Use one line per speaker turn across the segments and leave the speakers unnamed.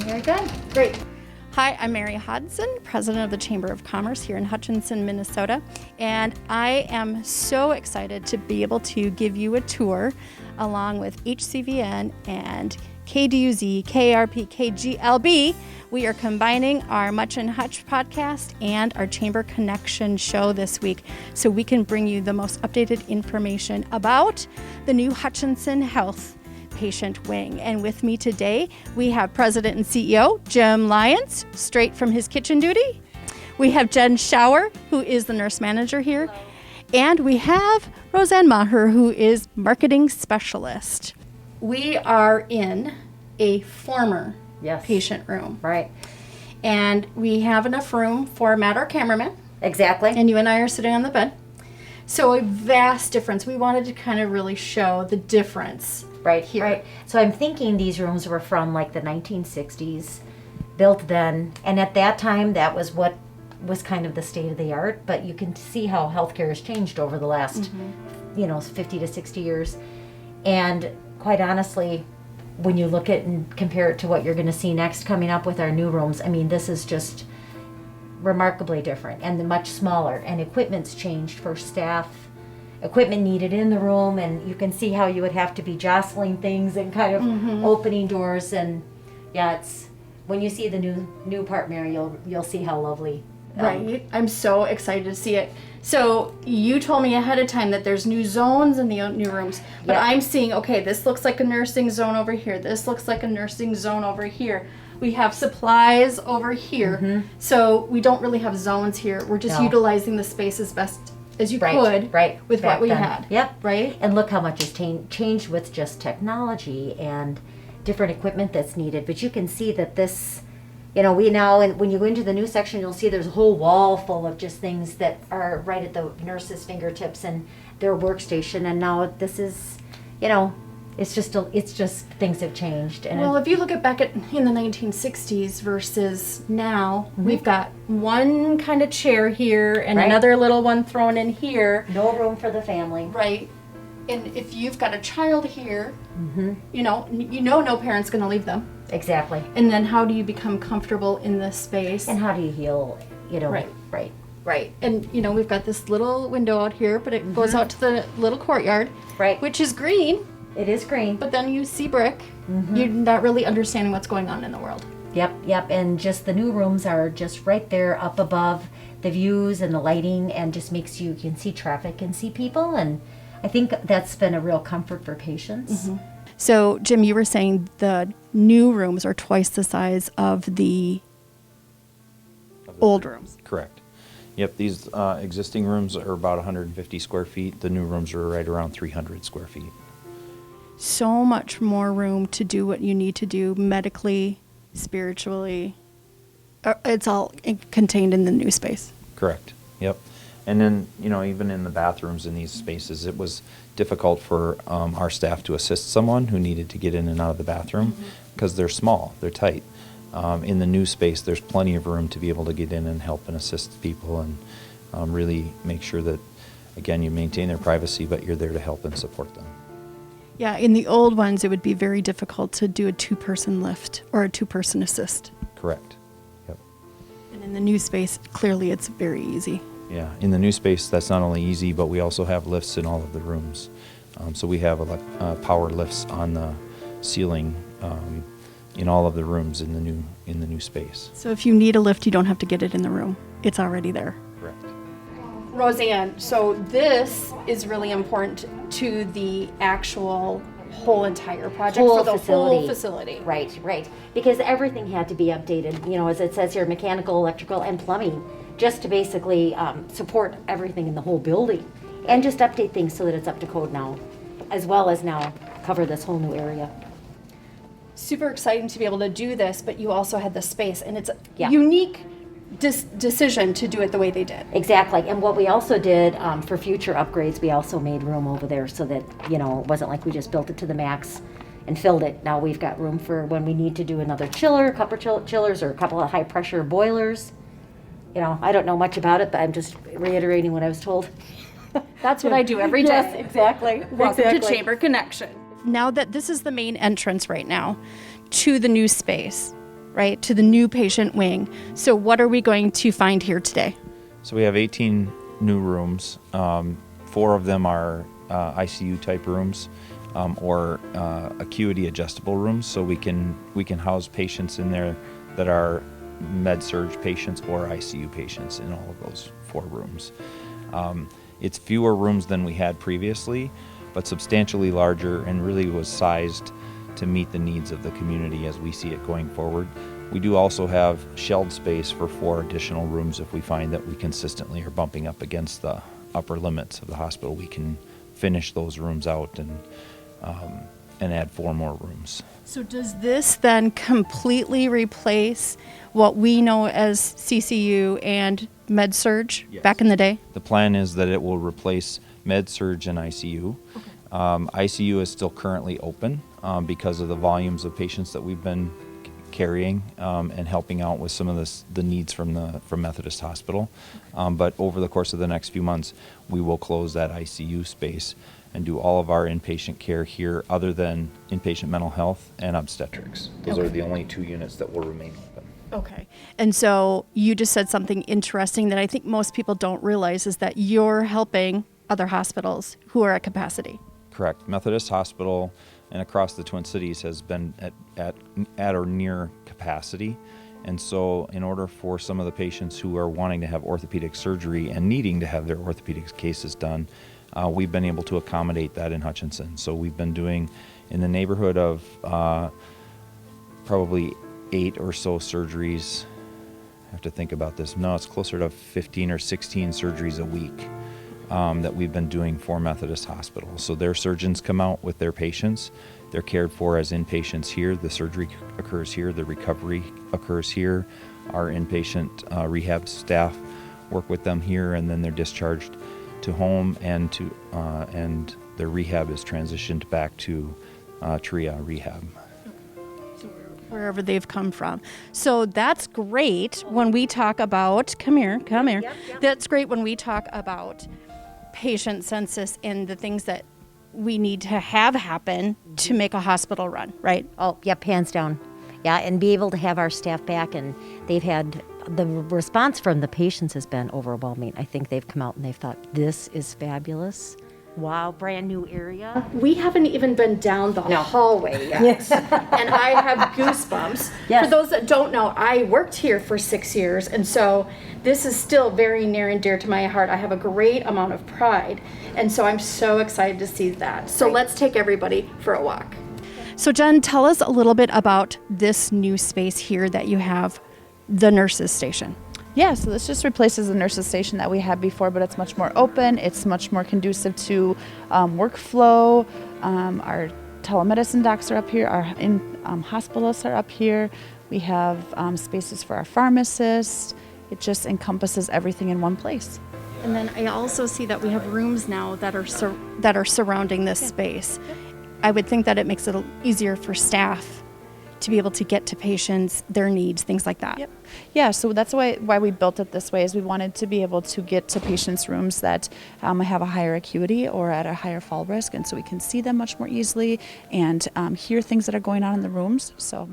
Very good. Great. Hi, I'm Mary Hutchinson, president of the Chamber of Commerce here in Hutchinson, Minnesota, and I am so excited to be able to give you a tour along with HCVN and KDUZ, KRP, KGLB. We are combining our Much and Hutch podcast and our Chamber Connection show this week so we can bring you the most updated information about the new Hutchinson Health Patient Wing. And with me today, we have President and CEO Jim Lyons, straight from his kitchen duty. We have Jen Schauer, who is the nurse manager here. Hello. And we have Roseanne Maher, who is marketing specialist. We are in a former patient room.
Right.
And we have enough room for Matt, our cameraman.
Exactly.
And you and I are sitting on the bed. So a vast difference. We wanted to kind of really show the difference right here.
Right. So I'm thinking these rooms were from like the 1960s, built then. And at that time, that was what was kind of the state of the art. But you can see how healthcare has changed over the last, 50 to 60 years. And quite honestly, when you look at and compare it to what you're going to see next coming up with our new rooms, I mean, this is just remarkably different and much smaller. And equipment's changed for staff. Equipment needed in the room, and you can see how you would have to be jostling things and kind of opening doors. And yeah, it's when you see the new part, Mary, you'll see how lovely.
Right. I'm so excited to see it. So you told me ahead of time that there's new zones in the new rooms, but I'm seeing, okay, this looks like a nursing zone over here. This looks like a nursing zone over here. We have supplies over here. So we don't really have zones here. We're just utilizing the space as best as you could with what we had.
Yep.
Right?
And look how much has changed with just technology and different equipment that's needed. But you can see that this, we now, and when you go into the new section, you'll see there's a whole wall full of just things that are right at the nurse's fingertips and their workstation. And now this is, it's just things have changed. And
well, if you look at back in the 1960s versus now, we've got one kind of chair here and another little one thrown in here.
No room for the family.
Right. And if you've got a child here, no parent's going to leave them.
Exactly.
And then how do you become comfortable in this space?
And how do you heal,
Right. And, we've got this little window out here, but it goes out to the little courtyard.
Right.
Which is green.
It is green.
But then you see brick. You're not really understanding what's going on in the world.
Yep. And just the new rooms are just right there up above the views and the lighting, and just makes you can see traffic and see people. And I think that's been a real comfort for patients.
So, Jim, you were saying the new rooms are twice the size of the old rooms.
Correct. Yep, these existing rooms are about 150 square feet. The new rooms are right around 300 square feet.
So much more room to do what you need to do medically, spiritually. It's all contained in the new space.
Correct. Yep. And then, even in the bathrooms in these spaces, it was difficult for our staff to assist someone who needed to get in and out of the bathroom because they're small, they're tight. In the new space, there's plenty of room to be able to get in and help and assist people and really make sure that, again, you maintain their privacy, but you're there to help and support them.
Yeah, in the old ones, it would be very difficult to do a two-person lift or a two-person assist.
Correct. Yep.
And in the new space, clearly it's very easy.
Yeah, in the new space, that's not only easy, but we also have lifts in all of the rooms. So we have power lifts on the ceiling in all of the rooms in the new space.
So if you need a lift, you don't have to get it in the room. It's already there.
Correct.
Roseanne, so this is really important to the actual whole entire project for the whole facility.
Right. Because everything had to be updated, as it says here, mechanical, electrical, and plumbing, just to basically support everything in the whole building. And just update things so that it's up to code now, as well as now cover this whole new area.
Super exciting to be able to do this, but you also had the space, and it's a unique decision to do it the way they did.
Exactly. And what we also did for future upgrades, we also made room over there so that, it wasn't like we just built it to the max and filled it. Now we've got room for when we need to do another chiller, a couple chillers, or a couple of high pressure boilers. I don't know much about it, but I'm just reiterating what I was told.
That's what I do every day.
Yes, exactly.
Welcome to Chamber Connection. Now that this is the main entrance right now to the new space, right, to the new patient wing. So what are we going to find here today?
So we have 18 new rooms. 4 of them are ICU type rooms or acuity adjustable rooms. So we can house patients in there that are med-surg patients or ICU patients in all of those 4 rooms. It's fewer rooms than we had previously, but substantially larger and really was sized to meet the needs of the community as we see it going forward. We do also have shelved space for 4 additional rooms if we find that we consistently are bumping up against the upper limits of the hospital. We can finish those rooms out and add 4 more rooms.
So does this then completely replace what we know as CCU and med-surg
Yes.
back in the day?
The plan is that it will replace med-surg and ICU.
Okay.
ICU is still currently open because of the volumes of patients that we've been carrying and helping out with some of the needs from Methodist Hospital. But over the course of the next few months, we will close that ICU space and do all of our inpatient care here other than inpatient mental health and obstetrics. Those are the only 2 units that will remain open.
Okay. And so you just said something interesting that I think most people don't realize is that you're helping other hospitals who are at capacity.
Correct. Methodist Hospital and across the Twin Cities has been at or near capacity. And so in order for some of the patients who are wanting to have orthopedic surgery and needing to have their orthopedic cases done, we've been able to accommodate that in Hutchinson. So we've been doing in the neighborhood of probably 8 or so surgeries. I have to think about this. No, it's closer to 15 or 16 surgeries a week that we've been doing for Methodist Hospital. So their surgeons come out with their patients. They're cared for as inpatients here. The surgery occurs here. The recovery occurs here. Our inpatient rehab staff work with them here, and then they're discharged to home, and their rehab is transitioned back to TRIA rehab.
Wherever they've come from. So that's great when we talk about, come here.
Yep.
That's great when we talk about patient census and the things that we need to have happen to make a hospital run, right?
Oh, yep, hands down. Yeah, and be able to have our staff back, and they've had, the response from the patients has been overwhelming. I think they've come out and they've thought, this is fabulous. Wow, brand new area.
We haven't even been down the hallway yet.
Yes.
And I have goosebumps.
Yes.
For those that don't know, I worked here for 6 years, and so this is still very near and dear to my heart. I have a great amount of pride, and so I'm so excited to see that. So let's take everybody for a walk. So Jen, tell us a little bit about this new space here that you have, the nurses station.
Yeah, so this just replaces the nurses station that we had before, but it's much more open. It's much more conducive to workflow. Our telemedicine docs are up here. Our hospitalists are up here. We have spaces for our pharmacists. It just encompasses everything in one place.
And then I also see that we have rooms now that are surrounding this space. I would think that it makes it easier for staff to be able to get to patients, their needs, things like that.
Yep. Yeah, so that's why we built it this way, is we wanted to be able to get to patients' rooms that have a higher acuity or at a higher fall risk, and so we can see them much more easily and hear things that are going on in the rooms. So.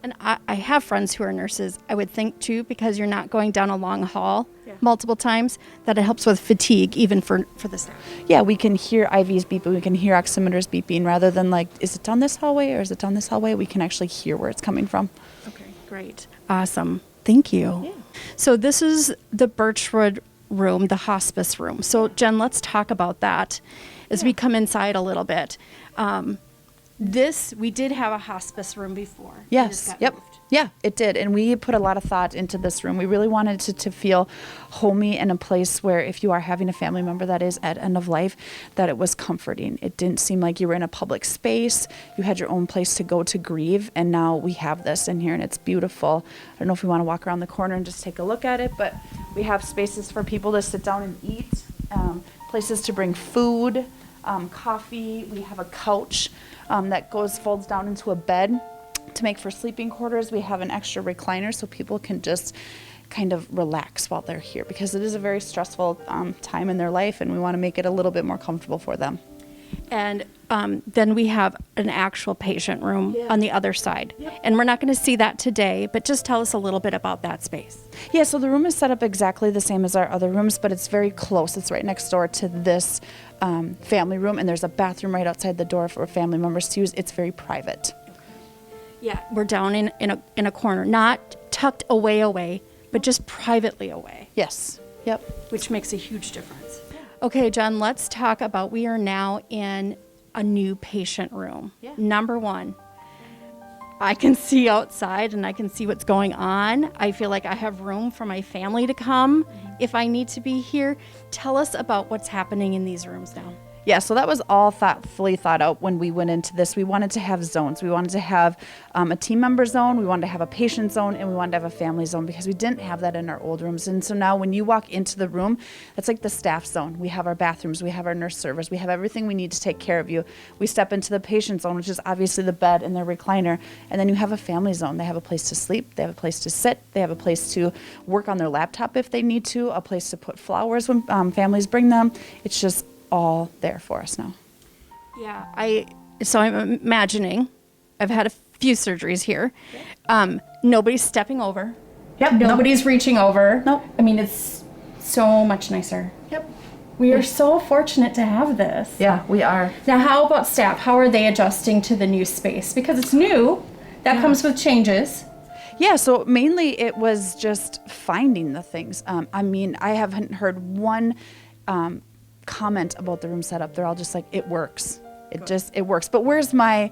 And I have friends who are nurses. I would think too, because you're not going down a long hall multiple times, that it helps with fatigue even for the staff.
Yeah, we can hear IVs beeping, we can hear oximeters beeping, rather than like, is it down this hallway or is it down this hallway? We can actually hear where it's coming from.
Okay, great. Awesome. Thank you. Yeah. So this is the Birchwood room, the hospice room. So Jen, let's talk about that as we come inside a little bit. We did have a hospice room before.
Yes. Yep.
Moved.
Yeah, it did. And we put a lot of thought into this room. We really wanted to feel homey and a place where if you are having a family member that is at end of life, that it was comforting. It didn't seem like you were in a public space. You had your own place to go to grieve. And now we have this in here and it's beautiful. I don't know if we want to walk around the corner and just take a look at it, but we have spaces for people to sit down and eat, places to bring food, coffee. We have a couch that folds down into a bed to make for sleeping quarters. We have an extra recliner so people can just kind of relax while they're here, because it is a very stressful time in their life, and we want to make it a little bit more comfortable for them.
And then we have an actual patient room on the other side. And we're not going to see that today, but just tell us a little bit about that space.
Yeah, so the room is set up exactly the same as our other rooms, but it's very close. It's right next door to this family room, and there's a bathroom right outside the door for family members to use. It's very private.
Yeah, we're down in a corner, not tucked away, but just privately away.
Yes. Yep.
Which makes a huge difference. Okay, Jen, let's talk about, we are now in a new patient room.
Yeah.
Number one, I can see outside and I can see what's going on. I feel like I have room for my family to come if I need to be here. Tell us about what's happening in these rooms now.
Yeah, so that was all thoughtfully thought out when we went into this. We wanted to have zones. We wanted to have a team member zone, we wanted to have a patient zone, and we wanted to have a family zone because we didn't have that in our old rooms. And so now when you walk into the room, that's like the staff zone. We have our bathrooms, we have our nurse servers, we have everything we need to take care of you. We step into the patient zone, which is obviously the bed and the recliner, and then you have a family zone. They have a place to sleep, they have a place to sit, they have a place to work on their laptop if they need to, a place to put flowers when families bring them. It's just all there for us now.
Yeah, so I'm imagining, I've had a few surgeries here. Nobody's stepping over.
Yep.
Nobody's reaching over.
Nope.
I mean, it's so much nicer.
Yep.
We are so fortunate to have this.
Yeah, we are.
Now, how about staff? How are they adjusting to the new space? Because it's new, that comes with changes.
Yeah, so mainly it was just finding the things. I mean, I haven't heard one comment about the room setup. They're all just like, it works. It works. But where's my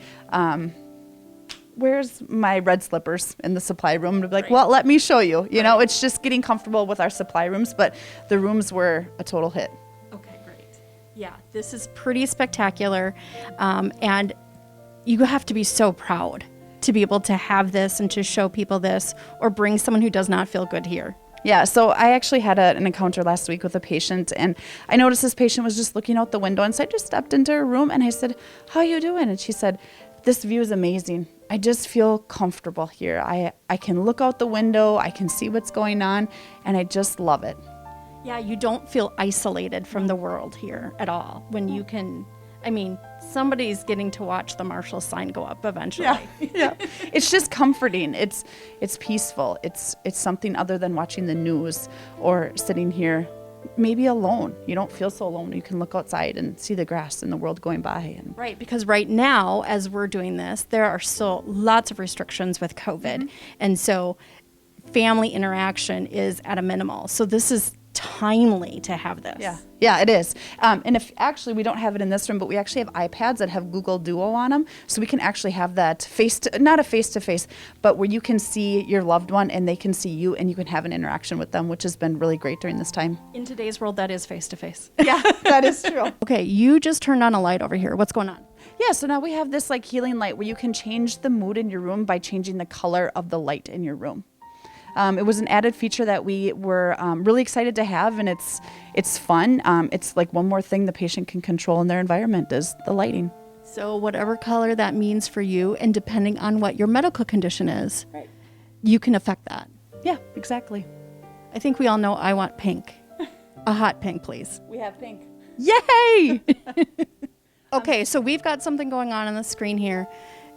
red slippers in the supply room? To be like,
Right.
well, let me show you. You know, it's just getting comfortable with our supply rooms, but the rooms were a total hit.
Okay, great. Yeah, this is pretty spectacular. And you have to be so proud to be able to have this and to show people this or bring someone who does not feel good here.
Yeah, so I actually had an encounter last week with a patient, and I noticed this patient was just looking out the window, and so I just stepped into her room, and I said, how you doing? And she said, this view is amazing. I just feel comfortable here. I can look out the window, I can see what's going on, and I just love it.
Yeah, you don't feel isolated from the world here at all when you can, I mean, somebody's getting to watch the Marshall sign go up eventually.
Yeah. It's just comforting. It's peaceful. It's something other than watching the news or sitting here maybe alone. You don't feel so alone. You can look outside and see the grass and the world going by.
Right, because right now, as we're doing this, there are still lots of restrictions with COVID. And so family interaction is at a minimal. So this is timely to have this.
Yeah, it is. And if actually we don't have it in this room, but we actually have iPads that have Google Duo on them, so we can actually have that not a face-to-face, but where you can see your loved one and they can see you and you can have an interaction with them, which has been really great during this time.
In today's world, that is face-to-face.
Yeah, that is true.
Okay, you just turned on a light over here. What's going on?
Yeah, so now we have this like healing light where you can change the mood in your room by changing the color of the light in your room. It was an added feature that we were really excited to have, and it's fun. It's like one more thing the patient can control in their environment is the lighting.
So whatever color that means for you, and depending on what your medical condition is, you can affect that.
Yeah, exactly.
I think we all know I want pink. A hot pink, please.
We have pink.
Yay! Okay, so we've got something going on the screen here.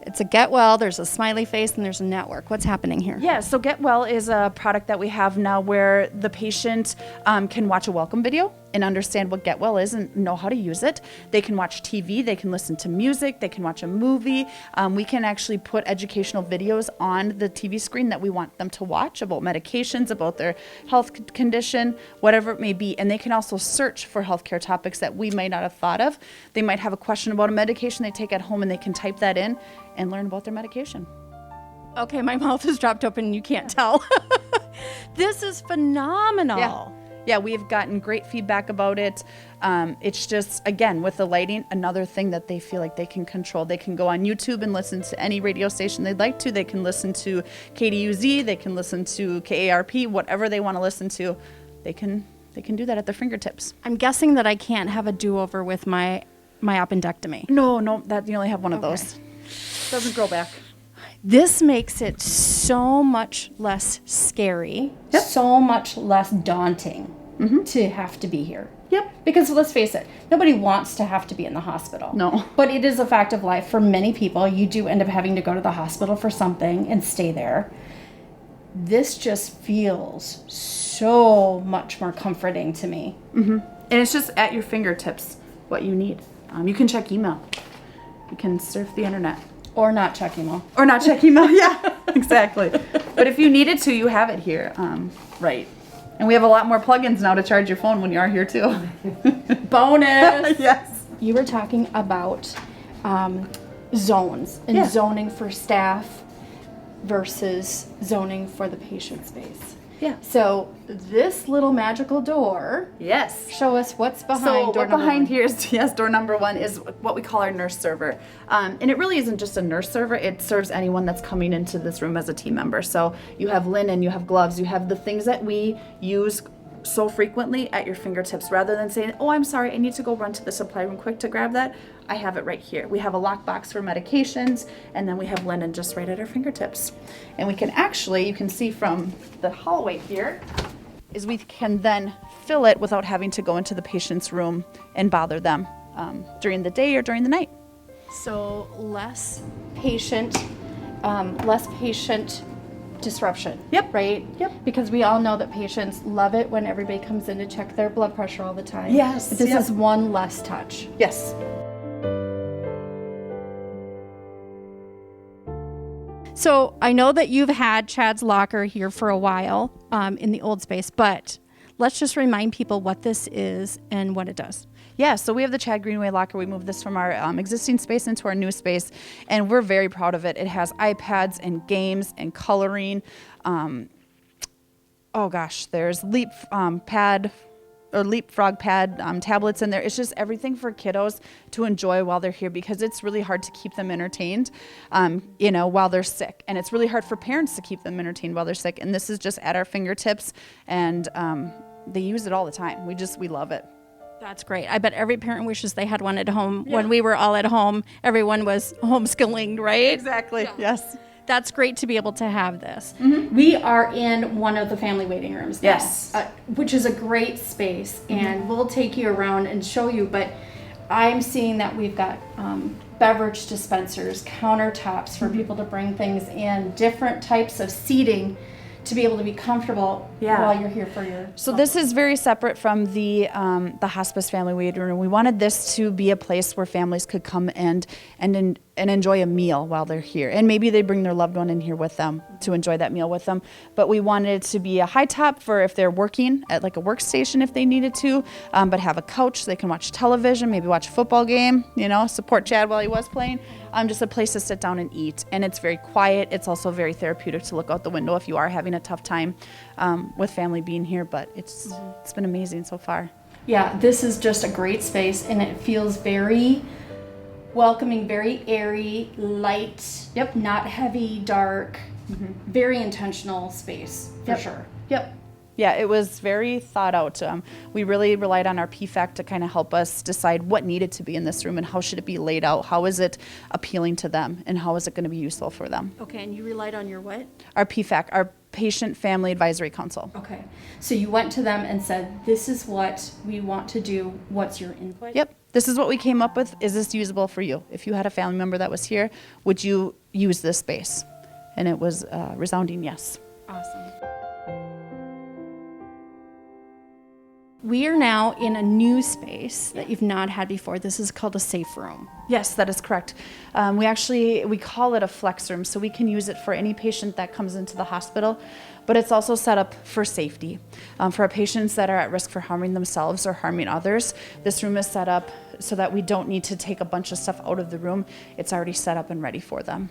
It's a Get Well, there's a smiley face, and there's a network. What's happening here?
Yeah, so Get Well is a product that we have now where the patient can watch a welcome video and understand what Get Well is and know how to use it. They can watch TV, they can listen to music, they can watch a movie. We can actually put educational videos on the TV screen that we want them to watch about medications, about their health condition, whatever it may be. And they can also search for healthcare topics that we might not have thought of. They might have a question about a medication they take at home and they can type that in and learn about their medication.
Okay, my mouth is dropped open and you can't tell. This is phenomenal.
Yeah, we've gotten great feedback about it. It's just, again, with the lighting, another thing that they feel like they can control. They can go on YouTube and listen to any radio station they'd like to. They can listen to KDUZ, they can listen to KARP, whatever they want to listen to. They can do that at their fingertips.
I'm guessing that I can't have a do-over with my appendectomy.
No, that you only have one of those. Doesn't grow back.
This makes it so much less scary, so much less daunting to have to be here.
Yep.
Because let's face it, nobody wants to have to be in the hospital.
No.
But it is a fact of life for many people. You do end up having to go to the hospital for something and stay there. This just feels so much more comforting to me.
And it's just at your fingertips what you need. You can check email. You can surf the internet.
Or not check email.
Or not check email, yeah, exactly. But if you needed to, you have it here. Right. And we have a lot more plugins now to charge your phone when you are here too.
Bonus!
Yes.
You were talking about zones and
Yeah.
zoning for staff versus zoning for the patient space.
Yeah.
So this little magical door,
Yes.
show us what's behind
So
door
what
number
behind
one.
here is, yes, door number 1 is what we call our nurse server. And it really isn't just a nurse server. It serves anyone that's coming into this room as a team member. So you have linen, you have gloves, you have the things that we use so frequently at your fingertips. Rather than saying, oh, I'm sorry, I need to go run to the supply room quick to grab that, I have it right here. We have a lockbox for medications, and then we have linen just right at our fingertips. And we can actually, you can see from the hallway here, is we can then fill it without having to go into the patient's room and bother them during the day or during the night.
So less patient disruption.
Yep.
Right?
Yep.
Because we all know that patients love it when everybody comes in to check their blood pressure all the time.
Yes,
But this
yep.
is one less touch.
Yes.
So I know that you've had Chad's locker here for a while in the old space, but let's just remind people what this is and what it does.
Yeah, so we have the Chad Greenway locker. We moved this from our existing space into our new space, and we're very proud of it. It has iPads and games and coloring. There's leapfrog pad tablets in there. It's just everything for kiddos to enjoy while they're here, because it's really hard to keep them entertained, while they're sick. And it's really hard for parents to keep them entertained while they're sick. And this is just at our fingertips, and they use it all the time. We love it.
That's great. I bet every parent wishes they had one at home. Yeah. When we were all at home, everyone was homeschooling, right?
Exactly. Yeah. Yes.
That's great to be able to have this. Mm-hmm. We are in one of the family waiting rooms now,
yes,
which is a great space, and we'll take you around and show you. But I'm seeing that we've got beverage dispensers, countertops for people to bring things in, different types of seating to be able to be comfortable while you're here for your.
So this is very separate from the hospice family waiting room. We wanted this to be a place where families could come and enjoy a meal while they're here. And maybe they bring their loved one in here with them to enjoy that meal with them. But we wanted it to be a high top for if they're working at like a workstation if they needed to, but have a couch so they can watch television, maybe watch a football game, support Chad while he was playing. Just a place to sit down and eat. And it's very quiet. It's also very therapeutic to look out the window if you are having a tough time with family being here. But it's been amazing so far.
Yeah, this is just a great space, and it feels very welcoming, very airy, light, not heavy, dark, very intentional space for sure.
Yep. Yeah, it was very thought out. We really relied on our PFAC to kind of help us decide what needed to be in this room and how should it be laid out, how is it appealing to them, and how is it going to be useful for them.
Okay, and you relied on your what?
Our PFAC, our Patient Family Advisory Council.
Okay, so you went to them and said, this is what we want to do, what's your input?
Yep, this is what we came up with. Is this usable for you? If you had a family member that was here, would you use this space? And it was a resounding yes.
Awesome. We are now in a new space that you've not had before. This is called a safe room.
Yes, that is correct. We call it a flex room, so we can use it for any patient that comes into the hospital, but it's also set up for safety. For our patients that are at risk for harming themselves or harming others, this room is set up so that we don't need to take a bunch of stuff out of the room. It's already set up and ready for them.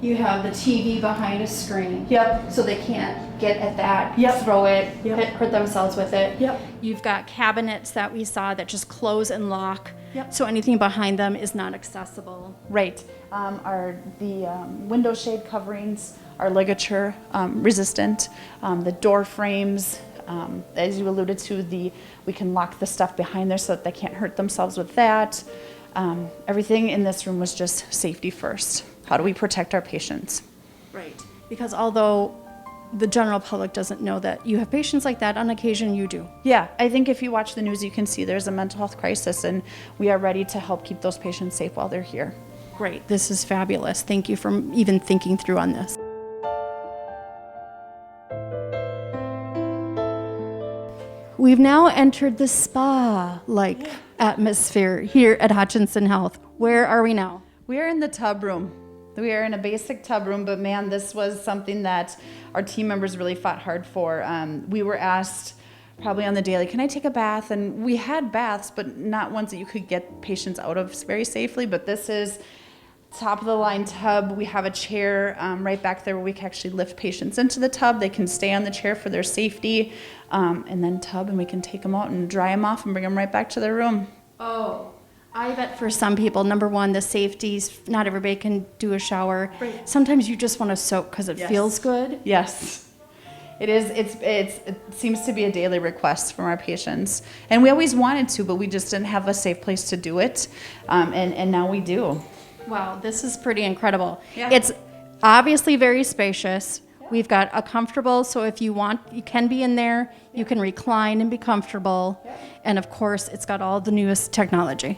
You have the TV behind a screen.
Yep.
So they can't get at that,
Yep.
throw it,
Yep.
hurt themselves with it.
Yep.
You've got cabinets that we saw that just close and lock.
Yep.
So anything behind them is not accessible.
Right. The window shade coverings are ligature resistant. The door frames, as you alluded to, we can lock the stuff behind there so that they can't hurt themselves with that. Everything in this room was just safety first. How do we protect our patients?
Right. Because although the general public doesn't know that you have patients like that. On occasion, you do.
Yeah, I think if you watch the news, you can see there's a mental health crisis, and we are ready to help keep those patients safe while they're here.
Great. This is fabulous. Thank you for even thinking through on this. We've now entered the spa-like atmosphere here at Hutchinson Health. Where are we now?
We are in the tub room. We are in a basic tub room, but man, this was something that our team members really fought hard for. We were asked probably on the daily, can I take a bath? And we had baths, but not ones that you could get patients out of very safely. But this is top of the line tub. We have a chair right back there where we can actually lift patients into the tub. They can stay on the chair for their safety, and then tub, and we can take them out and dry them off and bring them right back to their room.
Oh, I bet for some people, number one, the safeties, not everybody can do a shower.
Right.
Sometimes you just want to soak because it feels good.
Yes. It is. It seems to be a daily request from our patients, and we always wanted to, but we just didn't have a safe place to do it, and now we do.
Wow, this is pretty incredible.
Yeah.
It's obviously very spacious. We've got a comfortable, so if you want, you can be in there. You can recline and be comfortable. And of course, it's got all the newest technology.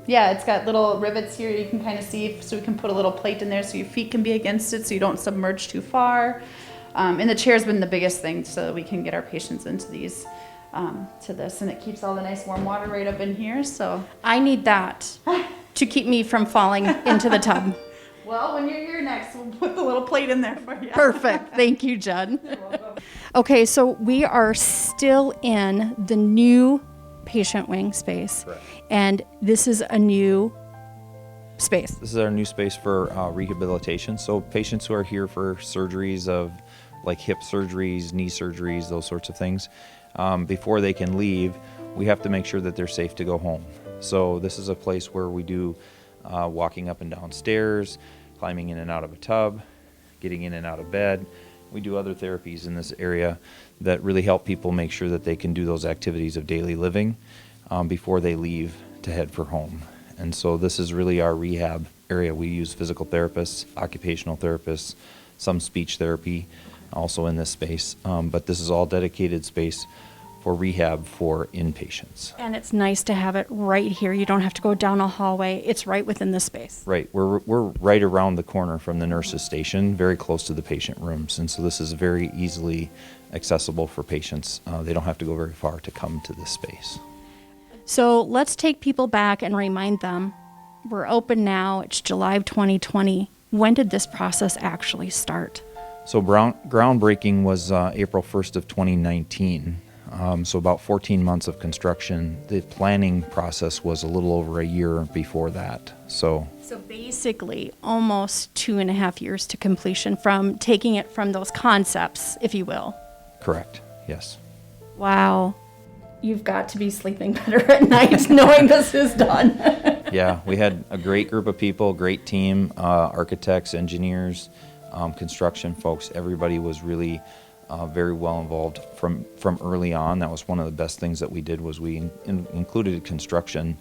Yeah, it's got little rivets here you can kind of see, so we can put a little plate in there so your feet can be against it so you don't submerge too far. And the chair's been the biggest thing so that we can get our patients into these, to this. And it keeps all the nice warm water right up in here, so.
I need that to keep me from falling into the tub.
Well, when you're here next, we'll put the little plate in there for you.
Perfect. Thank you, Jen. Okay, so we are still in the new patient wing space.
Correct.
And this is a new space.
This is our new space for rehabilitation. So patients who are here for surgeries of like hip surgeries, knee surgeries, those sorts of things, before they can leave, we have to make sure that they're safe to go home. So this is a place where we do walking up and down stairs, climbing in and out of a tub, getting in and out of bed. We do other therapies in this area that really help people make sure that they can do those activities of daily living before they leave to head for home. And so this is really our rehab area. We use physical therapists, occupational therapists, some speech therapy also in this space. But this is all dedicated space for rehab for inpatients.
And it's nice to have it right here. You don't have to go down a hallway. It's right within the space.
Right. We're right around the corner from the nurse's station, very close to the patient rooms. And so this is very easily accessible for patients. They don't have to go very far to come to this space.
So let's take people back and remind them we're open now. It's July of 2020. When did this process actually start?
So groundbreaking was April 1st of 2019. So about 14 months of construction. The planning process was a little over a year before that. So
Basically almost 2.5 years to completion from taking it from those concepts, if you will.
correct, yes.
Wow. You've got to be sleeping better at night knowing this is done.
Yeah, we had a great group of people, great team, architects, engineers, construction folks. Everybody was really very well involved from early on. That was one of the best things that we did was we included construction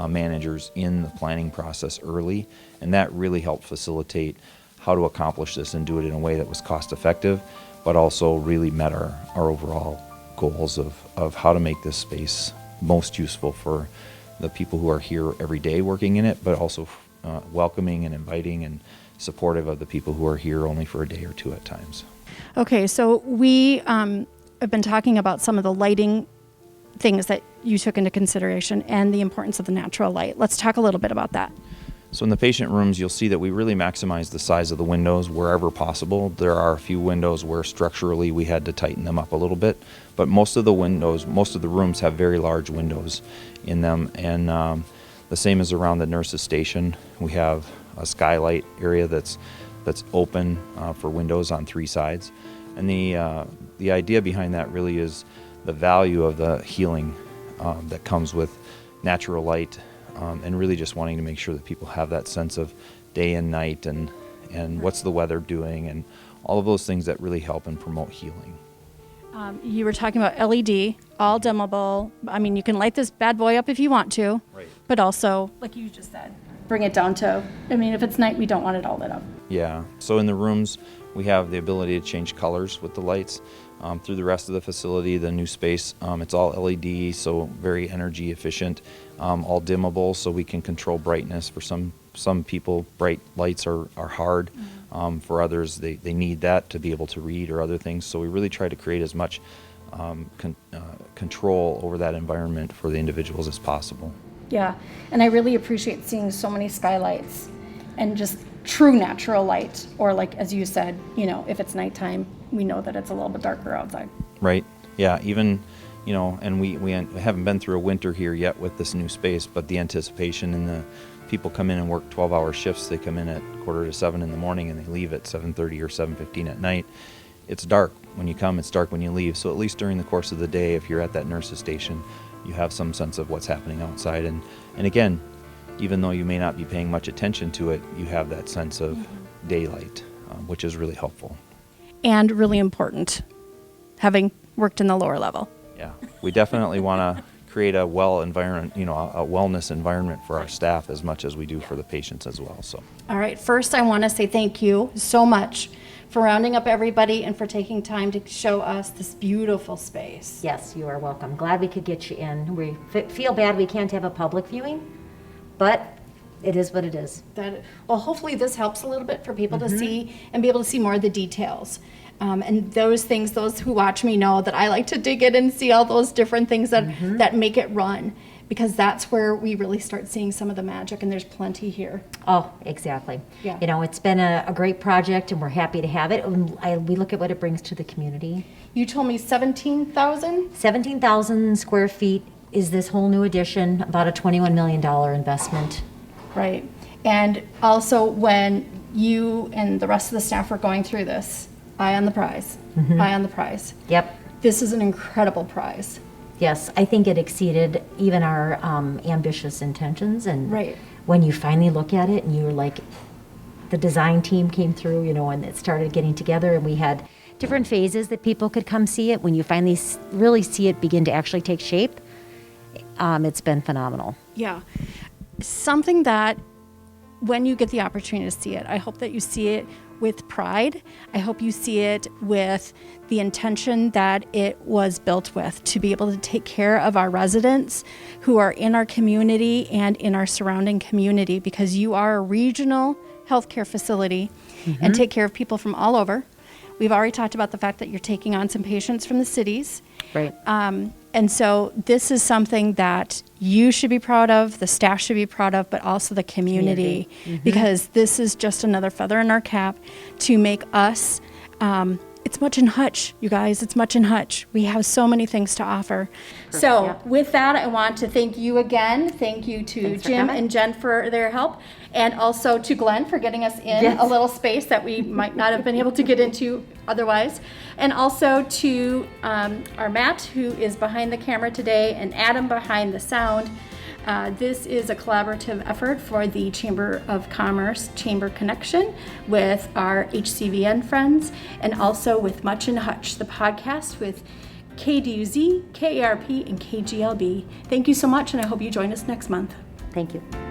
managers in the planning process early, and that really helped facilitate how to accomplish this and do it in a way that was cost effective, but also really met our overall goals of how to make this space most useful for the people who are here every day working in it, but also welcoming and inviting and supportive of the people who are here only for a day or two at times.
Okay, so we have been talking about some of the lighting things that you took into consideration and the importance of the natural light. Let's talk a little bit about that.
So in the patient rooms, you'll see that we really maximize the size of the windows wherever possible. There are a few windows where structurally we had to tighten them up a little bit, but most of the rooms have very large windows in them, and the same is around the nurse's station. We have a skylight area that's open for windows on 3 sides, and the idea behind that really is the value of the healing that comes with natural light. And really just wanting to make sure that people have that sense of day and night and what's the weather doing and all of those things that really help and promote healing.
You were talking about LED, all dimmable. I mean, you can light this bad boy up if you want to,
Right.
but also, like you just said, bring it down to, I mean, if it's night, we don't want it all lit up.
Yeah, so in the rooms, we have the ability to change colors with the lights. Through the rest of the facility, the new space, it's all LED, so very energy efficient, all dimmable, so we can control brightness. For some people, bright lights are hard. For others, they need that to be able to read or other things. So we really try to create as much control over that environment for the individuals as possible.
Yeah, and I really appreciate seeing so many skylights and just true natural light, or like, as you said, you know, if it's nighttime, we know that it's a little bit darker outside.
Right, yeah, even, you know, and we haven't been through a winter here yet with this new space, but the anticipation and the people come in and work 12-hour shifts. They come in at 6:45 in the morning and they leave at 7:30 or 7:15 at night. It's dark when you come, it's dark when you leave, so at least during the course of the day, if you're at that nurse's station, you have some sense of what's happening outside. And again, even though you may not be paying much attention to it, you have that sense of daylight, which is really helpful.
And really important, having worked in the lower level.
Yeah, we definitely want to create a environment, you know, a wellness environment for our staff as much as we do for the patients as well. So.
All right, first I want to say thank you so much for rounding up everybody and for taking time to show us this beautiful space.
Yes, you are welcome. Glad we could get you in. We feel bad we can't have a public viewing, but it is what it is.
Well, hopefully this helps a little bit for people to see and be able to see more of the details. And those things, those who watch me know that I like to dig in and see all those different things that make it run, because that's where we really start seeing some of the magic, and there's plenty here.
Oh, exactly.
Yeah.
You know, it's been a great project, and we're happy to have it. And we look at what it brings to the community.
You told me 17,000?
17,000 square feet is this whole new addition, about a $21 million investment.
Right. And also, when you and the rest of the staff were going through this, eye on the prize. Eye on the prize.
Yep.
This is an incredible prize.
Yes, I think it exceeded even our ambitious intentions. And
Right.
when you finally look at it and you're like, the design team came through, you know, and it started getting together, and we had different phases that people could come see it. When you finally really see it begin to actually take shape, it's been phenomenal.
Yeah. Something that when you get the opportunity to see it, I hope that you see it with pride. I hope you see it with the intention that it was built with, to be able to take care of our residents who are in our community and in our surrounding community, because you are a regional healthcare facility and take care of people from all over. We've already talked about the fact that you're taking on some patients from the cities.
Right.
And so this is something that you should be proud of, the staff should be proud of, but also the community, because this is just another feather in our cap to make us, it's much in Hutch, you guys, it's much in Hutch. We have so many things to offer. So with that, I want to thank you again. Thank you to Jim and Jen for their help, and also to Glenn for getting us in a little space that we might not have been able to get into otherwise. And also to our Matt, who is behind the camera today, and Adam behind the sound. This is a collaborative effort for the Chamber of Commerce Chamber Connection with our HCVN friends, and also with Much in Hutch, the podcast with KDUZ, KARP, and KGLB. Thank you so much, and I hope you join us next month.
Thank you.